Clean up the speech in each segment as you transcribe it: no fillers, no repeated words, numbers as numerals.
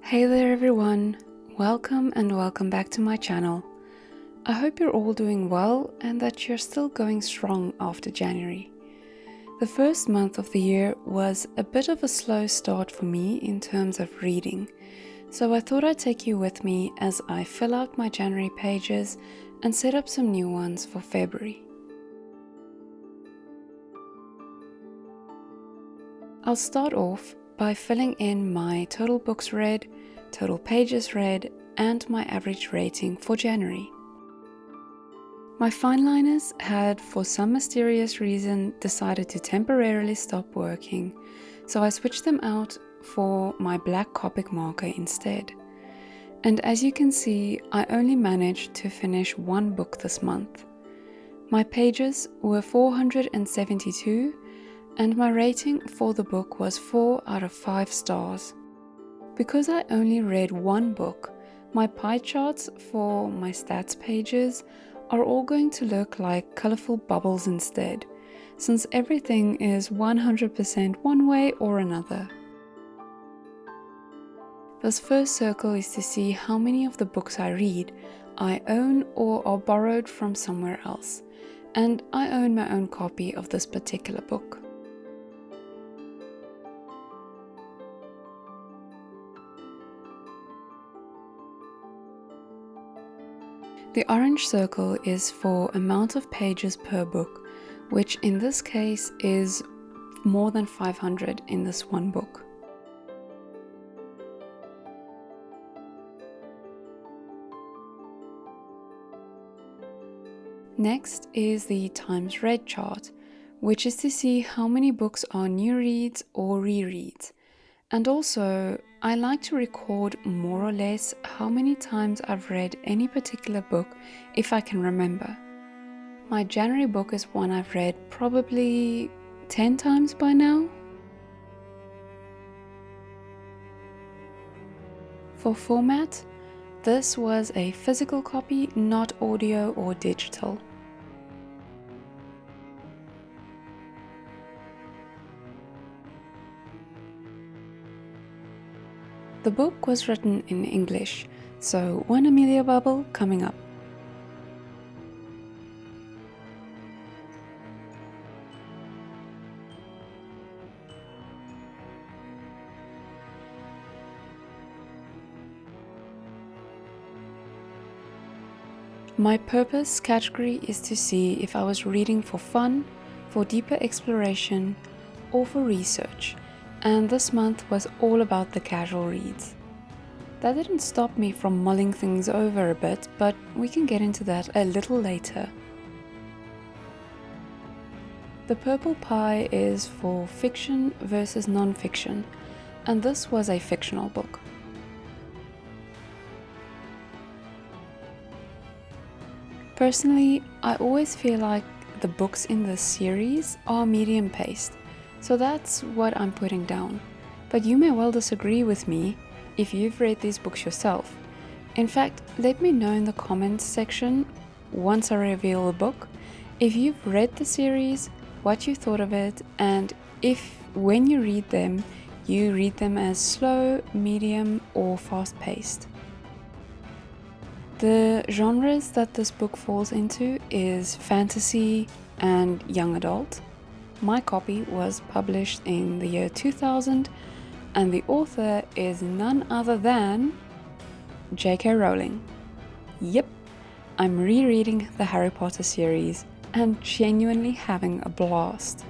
Hey there everyone, welcome back to my channel. I hope you're all doing well and that you're still going strong after January. The first month of the year was a bit of a slow start for me in terms of reading, so I thought I'd take you with me as I fill out my January pages and set up some new ones for February. I'll start off by filling in my total books read, total pages read, and my average rating for January. My fineliners had, for some mysterious reason, decided to temporarily stop working, so I switched them out for my black Copic marker instead. And as you can see, I only managed to finish one book this month. My pages were 472, and my rating for the book was 4 out of 5 stars. Because I only read one book, my pie charts for my stats pages are all going to look like colorful bubbles instead, since everything is 100% one way or another. This first circle is to see how many of the books I read I own or are borrowed from somewhere else, and I own my own copy of this particular book. The orange circle is for amount of pages per book, which in this case is more than 500 in this one book. Next is the times read chart, which is to see how many books are new reads or rereads. And also, I like to record more or less how many times I've read any particular book if I can remember. My January book is one I've read probably 10 times by now. For format, this was a physical copy, not audio or digital. The book was written in English, so one Amelia bubble coming up. My purpose category is to see if I was reading for fun, for deeper exploration, or for research. And this month was all about the casual reads. That didn't stop me from mulling things over a bit, but we can get into that a little later. The purple pie is for fiction versus non-fiction, and this was a fictional book. Personally, I always feel like the books in this series are medium paced. So that's what I'm putting down. But you may well disagree with me if you've read these books yourself. In fact, let me know in the comments section once I reveal the book if you've read the series, what you thought of it, and if when you read them as slow, medium, or fast-paced. The genres that this book falls into is fantasy and young adult. My copy was published in the year 2000, and the author is none other than J.K. Rowling. Yep, I'm rereading the Harry Potter series and genuinely having a blast.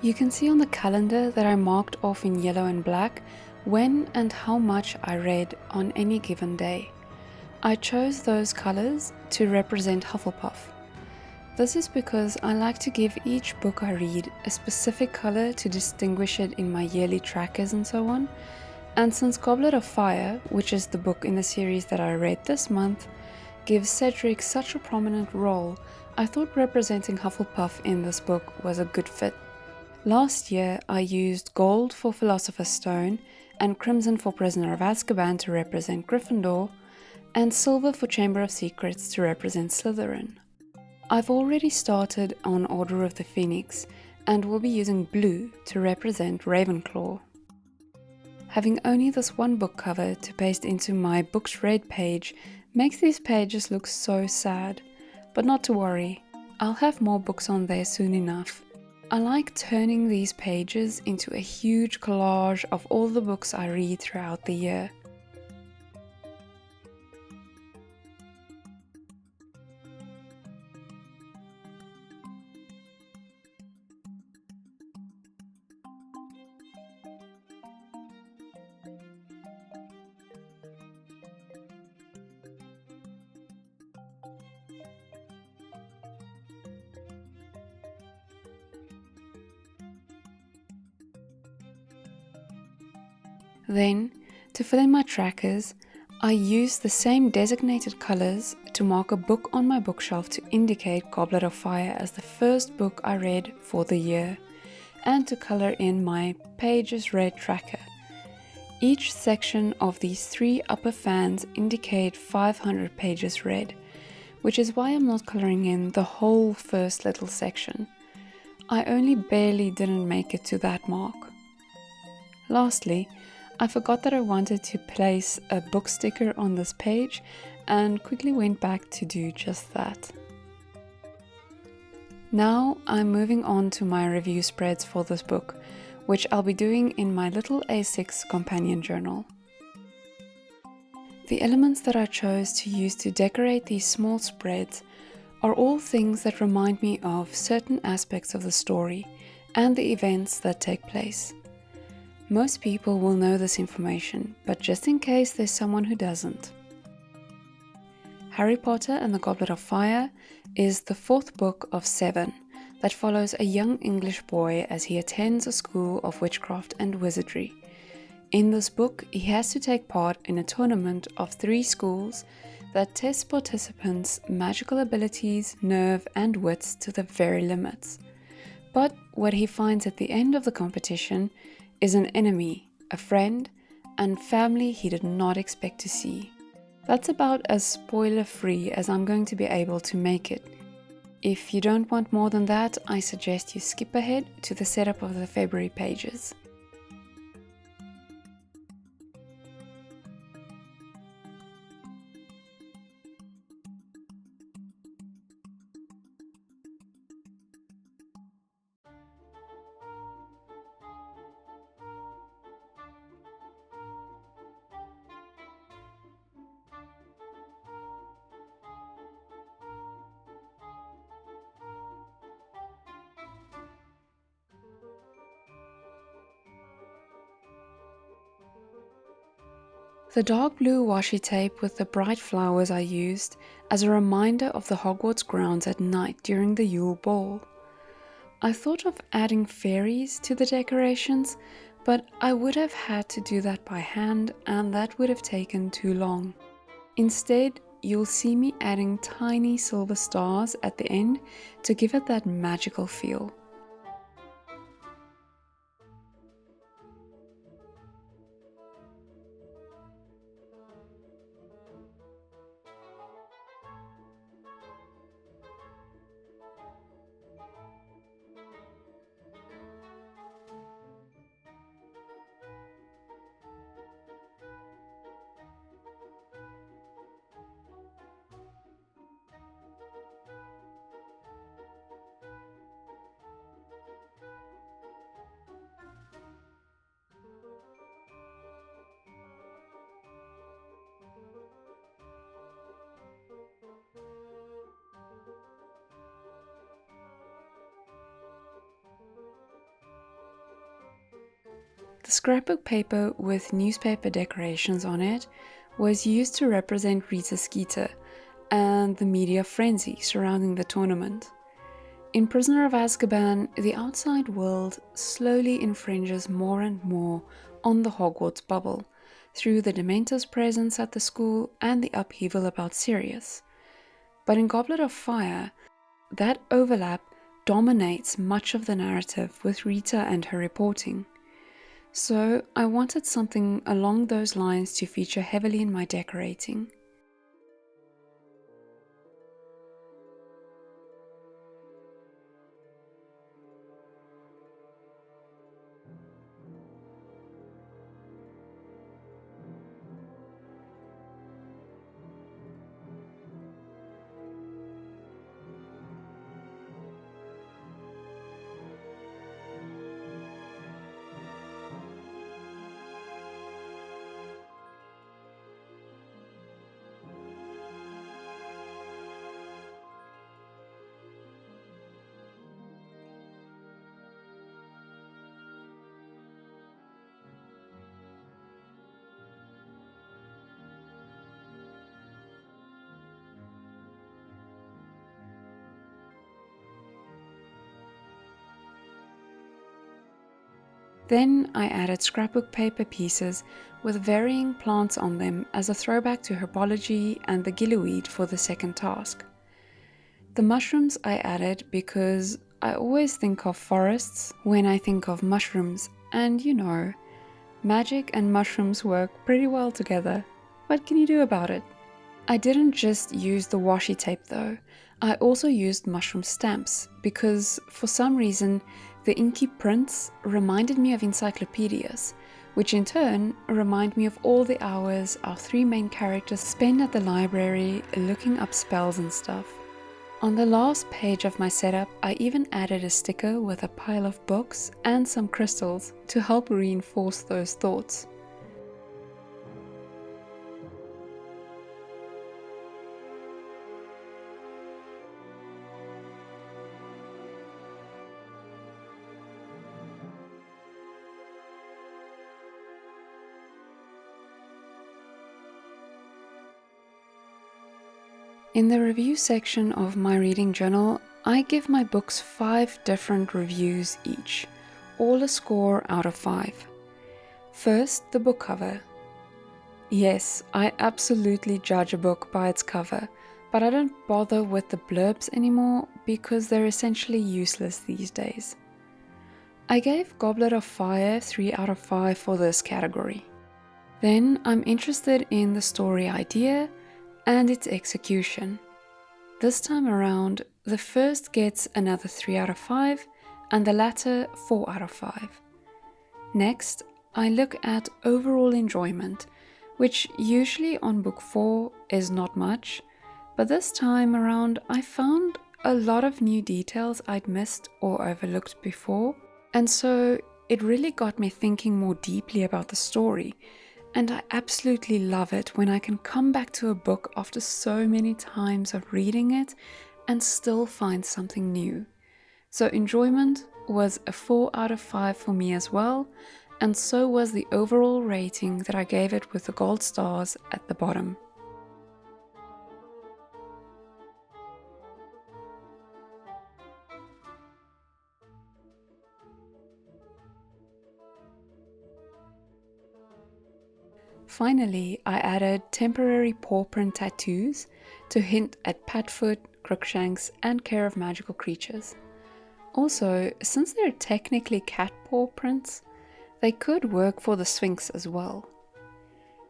You can see on the calendar that I marked off in yellow and black when and how much I read on any given day. I chose those colors to represent Hufflepuff. This is because I like to give each book I read a specific color to distinguish it in my yearly trackers and so on, And since Goblet of Fire, which is the book in the series that I read this month, gives Cedric such a prominent role, I thought representing Hufflepuff in this book was a good fit. Last year, I used gold for Philosopher's Stone and crimson for Prisoner of Azkaban to represent Gryffindor, and silver for Chamber of Secrets to represent Slytherin. I've already started on Order of the Phoenix and will be using blue to represent Ravenclaw. Having only this one book cover to paste into my books read page makes these pages look so sad, but not to worry, I'll have more books on there soon enough. I like turning these pages into a huge collage of all the books I read throughout the year. Then, to fill in my trackers, I use the same designated colors to mark a book on my bookshelf to indicate Goblet of Fire as the first book I read for the year, and to color in my pages read tracker. Each section of these 3 upper fans indicate 500 pages read, which is why I'm not coloring in the whole first little section. I only barely didn't make it to that mark. Lastly, I forgot that I wanted to place a book sticker on this page and quickly went back to do just that. Now I'm moving on to my review spreads for this book, which I'll be doing in my little A6 companion journal. The elements that I chose to use to decorate these small spreads are all things that remind me of certain aspects of the story and the events that take place. Most people will know this information, but just in case there's someone who doesn't. Harry Potter and the Goblet of Fire is the 4th book of 7 that follows a young English boy as he attends a school of witchcraft and wizardry. In this book, he has to take part in a tournament of 3 schools that tests participants' magical abilities, nerve, and wits to the very limits. But what he finds at the end of the competition is an enemy, a friend, and family he did not expect to see. That's about as spoiler-free as I'm going to be able to make it. If you don't want more than that, I suggest you skip ahead to the setup of the February pages. The dark blue washi tape with the bright flowers I used as a reminder of the Hogwarts grounds at night during the Yule Ball. I thought of adding fairies to the decorations, but I would have had to do that by hand and that would have taken too long. Instead, you'll see me adding tiny silver stars at the end to give it that magical feel. The scrapbook paper with newspaper decorations on it was used to represent Rita Skeeter and the media frenzy surrounding the tournament. In Prisoner of Azkaban, the outside world slowly infringes more and more on the Hogwarts bubble, through the Dementor's presence at the school and the upheaval about Sirius. But in Goblet of Fire, that overlap dominates much of the narrative with Rita and her reporting. So I wanted something along those lines to feature heavily in my decorating. Then I added scrapbook paper pieces with varying plants on them as a throwback to herbology and the gillyweed for the second task. The mushrooms I added because I always think of forests when I think of mushrooms, and you know, magic and mushrooms work pretty well together. What can you do about it? I didn't just use the washi tape though, I also used mushroom stamps because for some reason the inky prints reminded me of encyclopedias, which in turn remind me of all the hours our three main characters spend at the library looking up spells and stuff. On the last page of my setup, I even added a sticker with a pile of books and some crystals to help reinforce those thoughts. In the review section of my reading journal, I give my books 5 different reviews each, all a score out of 5. First, the book cover. Yes, I absolutely judge a book by its cover, but I don't bother with the blurbs anymore because they're essentially useless these days. I gave Goblet of Fire 3 out of 5 for this category. Then I'm interested in the story idea and its execution. This time around, the first gets another 3 out of 5 and the latter 4 out of 5. Next, I look at overall enjoyment, which usually on book 4 is not much, but this time around I found a lot of new details I'd missed or overlooked before, and so it really got me thinking more deeply about the story. And I absolutely love it when I can come back to a book after so many times of reading it and still find something new. So enjoyment was a 4 out of 5 for me as well, and so was the overall rating that I gave it with the gold stars at the bottom. Finally, I added temporary paw print tattoos to hint at Padfoot, Crookshanks, and Care of Magical Creatures. Also, since they're technically cat paw prints, they could work for the Sphinx as well.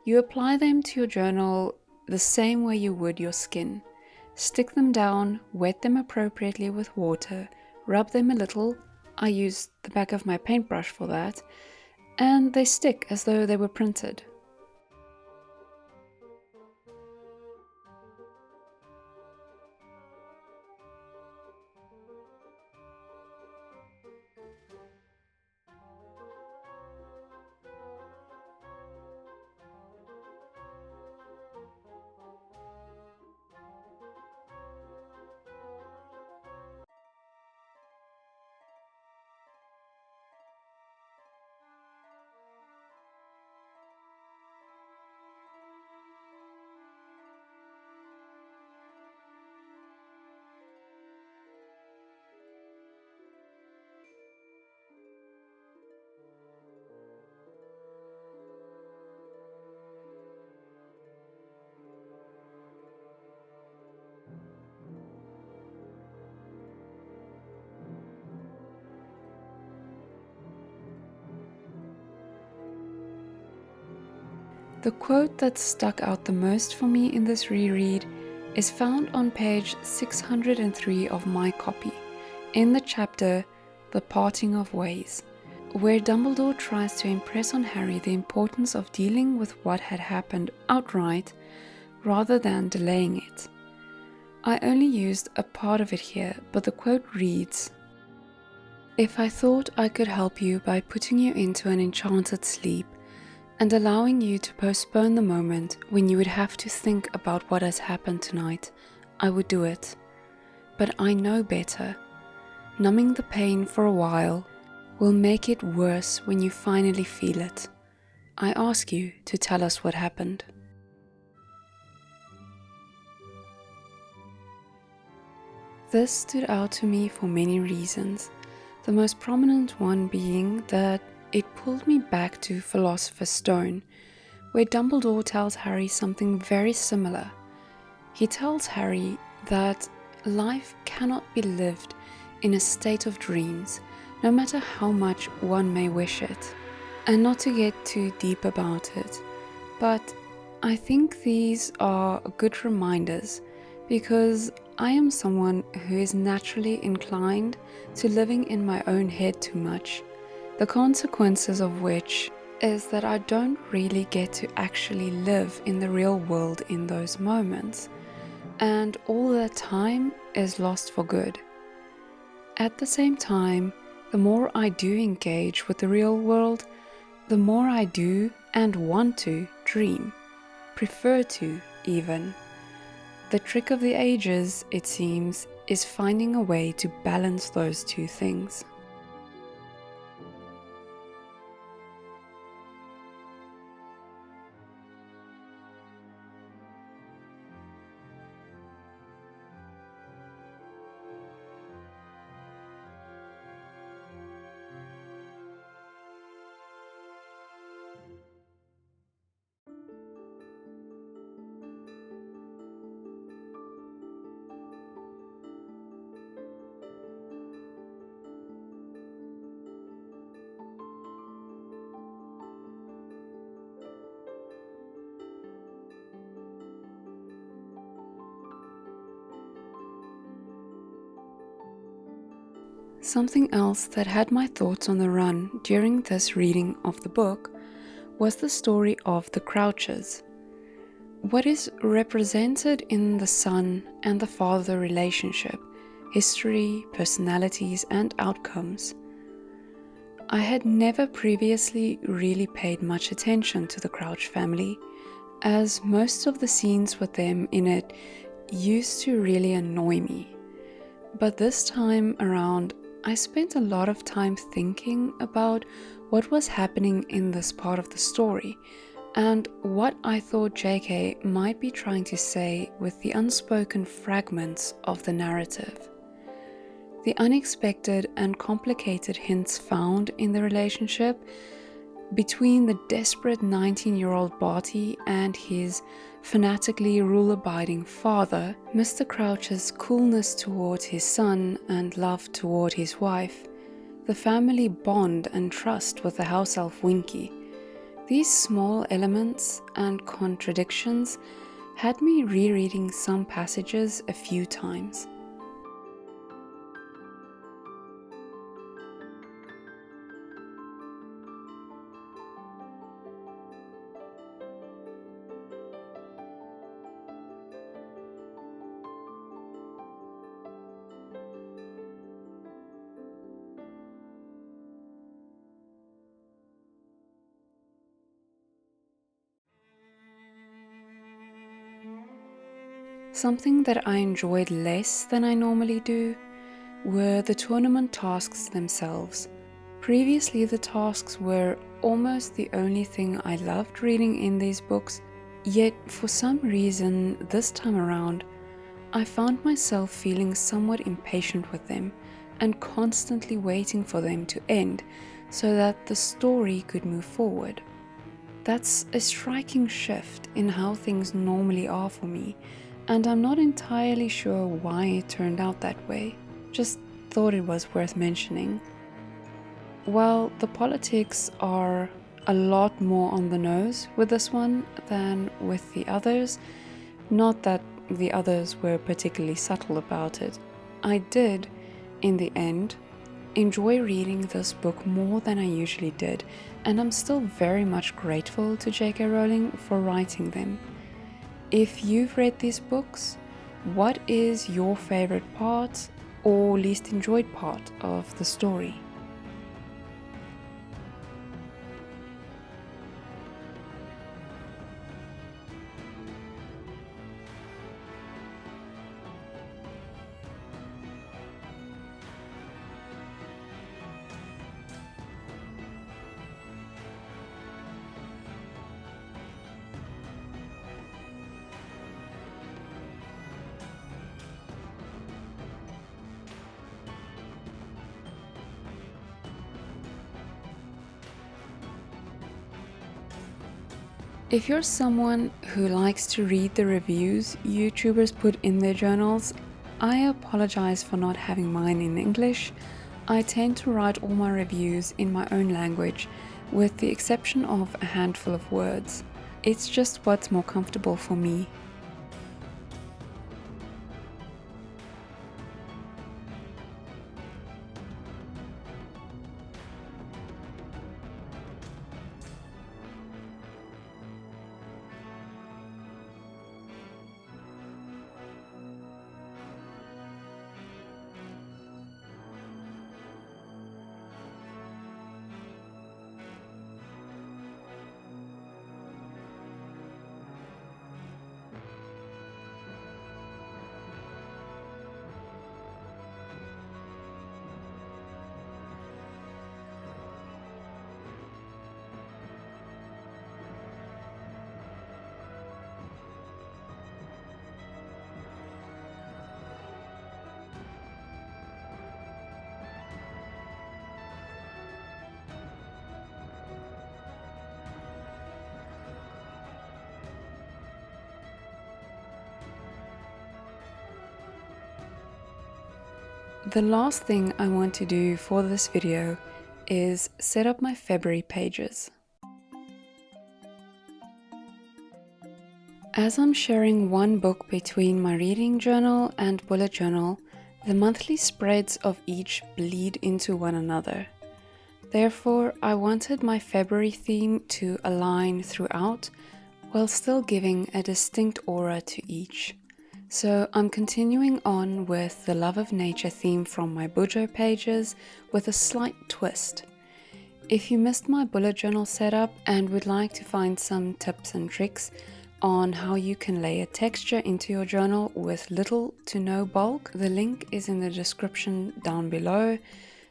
You apply them to your journal the same way you would your skin. Stick them down, wet them appropriately with water, rub them a little, I used the back of my paintbrush for that, and they stick as though they were printed. The quote that stuck out the most for me in this reread is found on page 603 of my copy, in the chapter The Parting of Ways, where Dumbledore tries to impress on Harry the importance of dealing with what had happened outright rather than delaying it. I only used a part of it here, but the quote reads, "If I thought I could help you by putting you into an enchanted sleep and allowing you to postpone the moment when you would have to think about what has happened tonight, I would do it. But I know better. Numbing the pain for a while will make it worse when you finally feel it. I ask you to tell us what happened." This stood out to me for many reasons, the most prominent one being that it pulled me back to Philosopher's Stone, where Dumbledore tells Harry something very similar. He tells Harry that life cannot be lived in a state of dreams, no matter how much one may wish it. And not to get too deep about it, but I think these are good reminders because I am someone who is naturally inclined to living in my own head too much, the consequences of which is that I don't really get to actually live in the real world in those moments, and all that time is lost for good. At the same time, the more I do engage with the real world, the more I do and want to dream, prefer to even. The trick of the ages, it seems, is finding a way to balance those two things. Something else that had my thoughts on the run during this reading of the book was the story of the Crouches. What is represented in the son and the father relationship, history, personalities, and outcomes. I had never previously really paid much attention to the Crouch family, as most of the scenes with them in it used to really annoy me. But this time around, I spent a lot of time thinking about what was happening in this part of the story and what I thought JK might be trying to say with the unspoken fragments of the narrative. The unexpected and complicated hints found in the relationship between the desperate 19-year-old Barty and his fanatically rule-abiding father, Mr. Crouch's coolness toward his son and love toward his wife, the family bond and trust with the house elf Winky. These small elements and contradictions had me rereading some passages a few times. Something that I enjoyed less than I normally do were the tournament tasks themselves. Previously, the tasks were almost the only thing I loved reading in these books, yet for some reason this time around, I found myself feeling somewhat impatient with them and constantly waiting for them to end so that the story could move forward. That's a striking shift in how things normally are for me, and I'm not entirely sure why it turned out that way. Just thought it was worth mentioning. While the politics are a lot more on the nose with this one than with the others. Not that the others were particularly subtle about it. I did, in the end, enjoy reading this book more than I usually did, and I'm still very much grateful to J.K. Rowling for writing them. If you've read these books, what is your favorite part or least enjoyed part of the story? If you're someone who likes to read the reviews YouTubers put in their journals, I apologize for not having mine in English. I tend to write all my reviews in my own language, with the exception of a handful of words. It's just what's more comfortable for me. The last thing I want to do for this video is set up my February pages. As I'm sharing one book between my reading journal and bullet journal, the monthly spreads of each bleed into one another. Therefore, I wanted my February theme to align throughout, while still giving a distinct aura to each. So I'm continuing on with the love of nature theme from my Bujo pages with a slight twist. If you missed my bullet journal setup and would like to find some tips and tricks on how you can layer texture into your journal with little to no bulk, the link is in the description down below,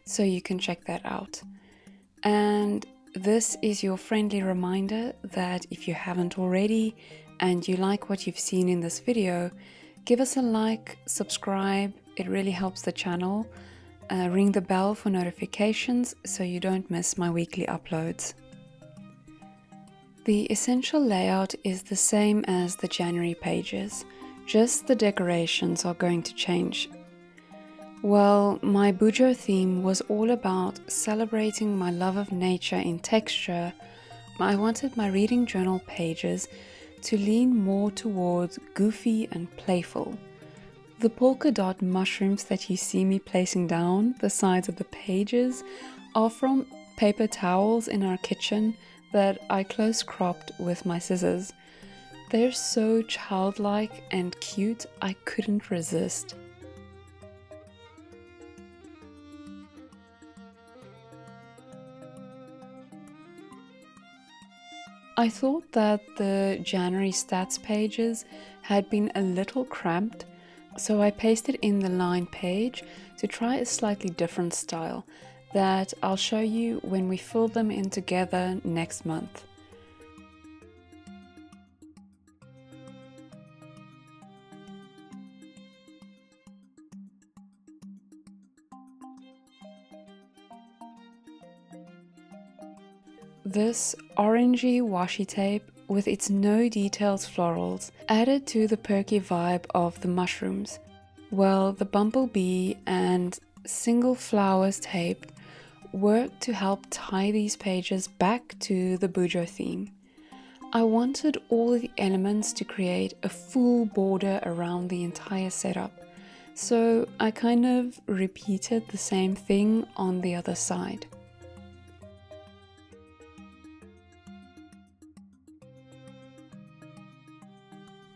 so you can check that out. And this is your friendly reminder that if you haven't already and you like what you've seen in this video, give us a like, subscribe, it really helps the channel. Ring the bell for notifications so you don't miss my weekly uploads. The essential layout is the same as the January pages, just the decorations are going to change. Well, my Bujo theme was all about celebrating my love of nature in texture. I wanted my reading journal pages to lean more towards goofy and playful. The polka dot mushrooms that you see me placing down the sides of the pages are from paper towels in our kitchen that I close cropped with my scissors. They're so childlike and cute, I couldn't resist. I thought that the January stats pages had been a little cramped, so I pasted in the line page to try a slightly different style that I'll show you when we fill them in together next month. This orangey washi tape with its no details florals added to the perky vibe of the mushrooms, while the bumblebee and single flowers tape worked to help tie these pages back to the Bujo theme. I wanted all the elements to create a full border around the entire setup, so I kind of repeated the same thing on the other side.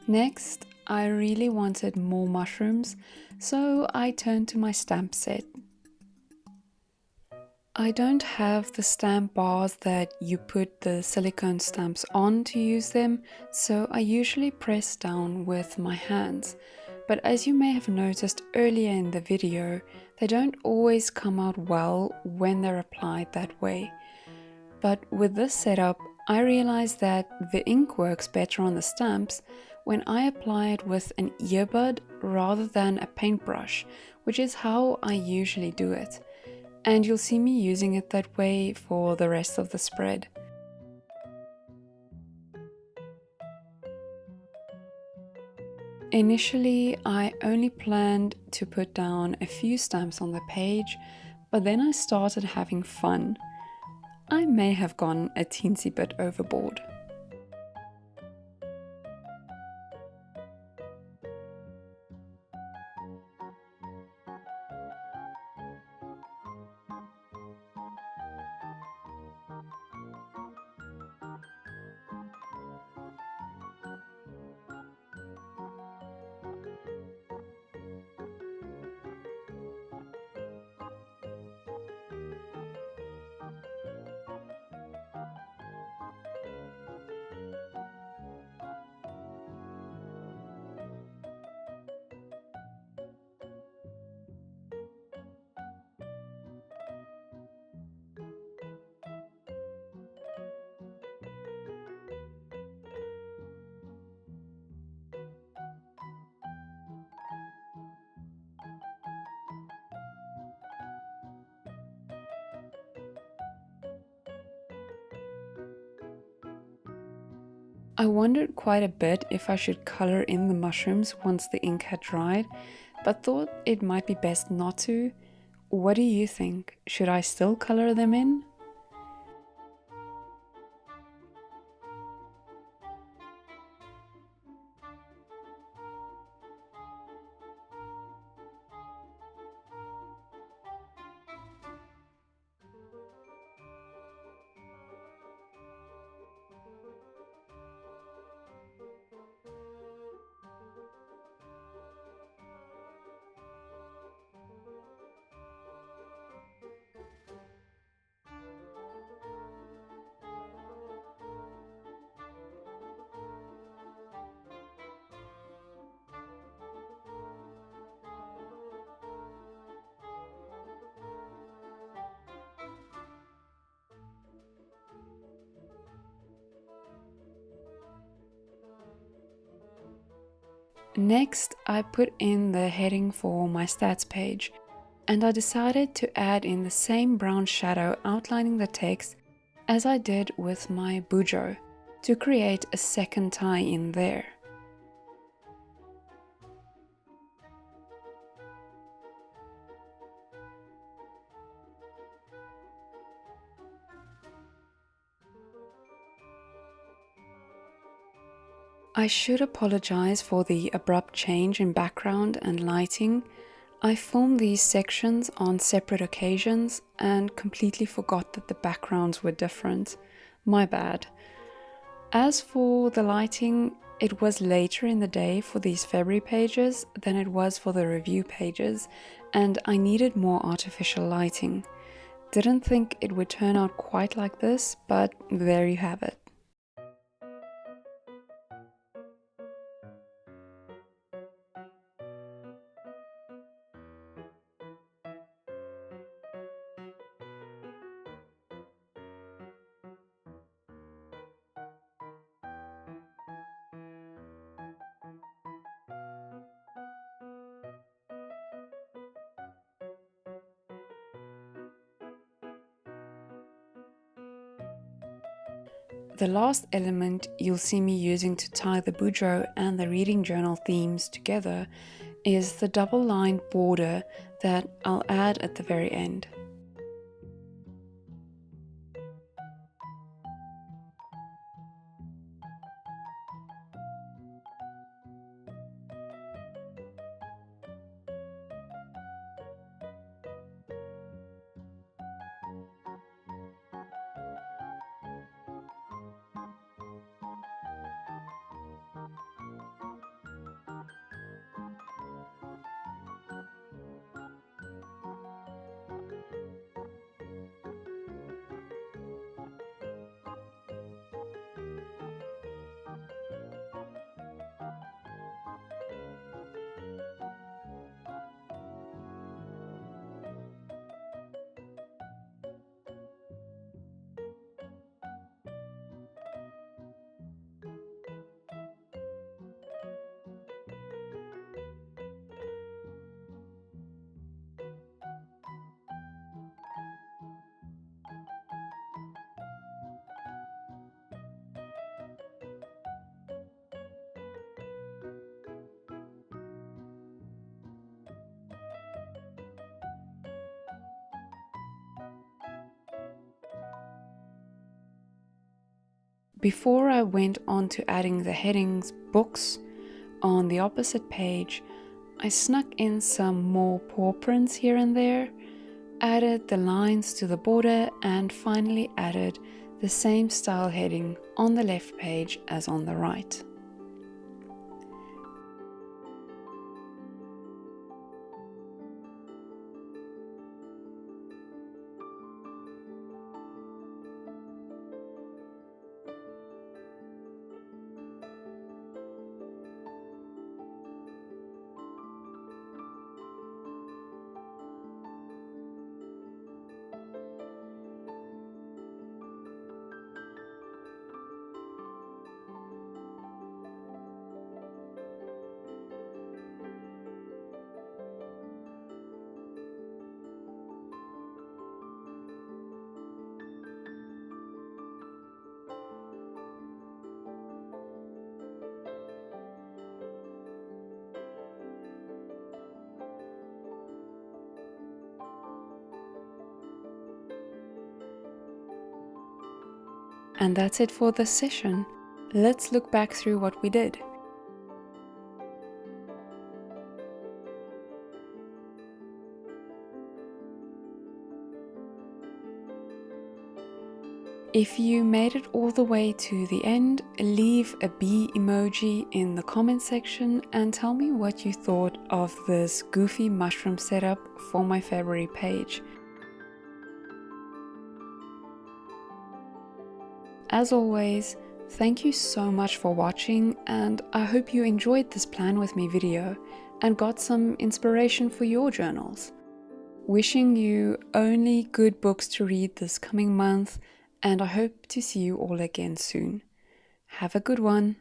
Next, I really wanted more mushrooms, so I turned to my stamp set. I don't have the stamp bars that you put the silicone stamps on to use them, so I usually press down with my hands. But as you may have noticed earlier in the video, they don't always come out well when they're applied that way. But with this setup, I realized that the ink works better on the stamps when I apply it with an earbud rather than a paintbrush, which is how I usually do it. And you'll see me using it that way for the rest of the spread. Initially, I only planned to put down a few stamps on the page, but then I started having fun. I may have gone a teensy bit overboard. I wondered quite a bit if I should color in the mushrooms once the ink had dried, but thought it might be best not to. What do you think? Should I still color them in? Next, I put in the heading for my stats page, and I decided to add in the same brown shadow outlining the text as I did with my Bujo to create a second tie in there. I should apologize for the abrupt change in background and lighting. I filmed these sections on separate occasions and completely forgot that the backgrounds were different. My bad. As for the lighting, it was later in the day for these February pages than it was for the review pages, and I needed more artificial lighting. Didn't think it would turn out quite like this, but there you have it. The last element you'll see me using to tie the Bujo and the reading journal themes together is the double-lined border that I'll add at the very end. Before I went on to adding the headings books on the opposite page, I snuck in some more paw prints here and there, added the lines to the border, and finally added the same style heading on the left page as on the right. And that's it for this session. Let's look back through what we did. If you made it all the way to the end, leave a bee emoji in the comment section and tell me what you thought of this goofy mushroom setup for my February page. As always, thank you so much for watching, and I hope you enjoyed this plan with me video and got some inspiration for your journals. Wishing you only good books to read this coming month, and I hope to see you all again soon. Have a good one.